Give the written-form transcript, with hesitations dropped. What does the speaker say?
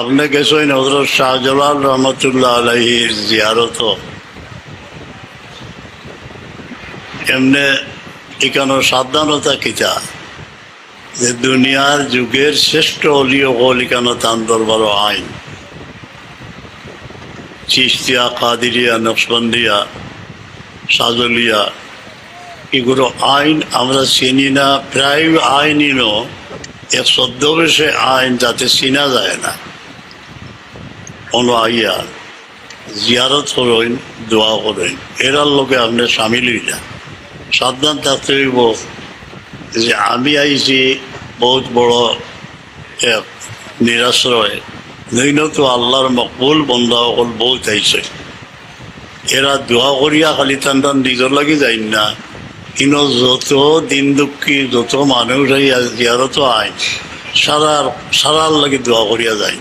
আপনি গেছেন হযরত শাহজালাল রহমতুল্লাহ আলাইহির জিয়ারত। এমনি এখানে সাবধানতা কিতা যে দুনিয়ার যুগের শ্রেষ্ঠ অলিও হল এখানে তান দরবার আইন চিশতিয়া, কাদিরিয়া, নকশবন্দিয়া, সাজলিয়া, এগুলো আইন আমরা চিনি না। প্রায় আইনও এক ছদ্মবেশে আইন যাতে চিনা যায় না। কোনো আইয়া জিয়ারত করেন, দোয়া করেন, এরার লোকে আপনি সামিল হইলা। সাবধান থাকতে হইব যে আমি আইছি বহুত বড় এক নিরাশ্রয়, নইনত আল্লাহর মকবুল বন্ধা সকল বহুত আইছে। এরা দোয়া করিয়া খালি টান নিজের লাগে যাই না, কিন্তু যত দিন দুঃখী যত মানুষ জিয়ারত আইন সারার লাগে দোয়া করিয়া যায়।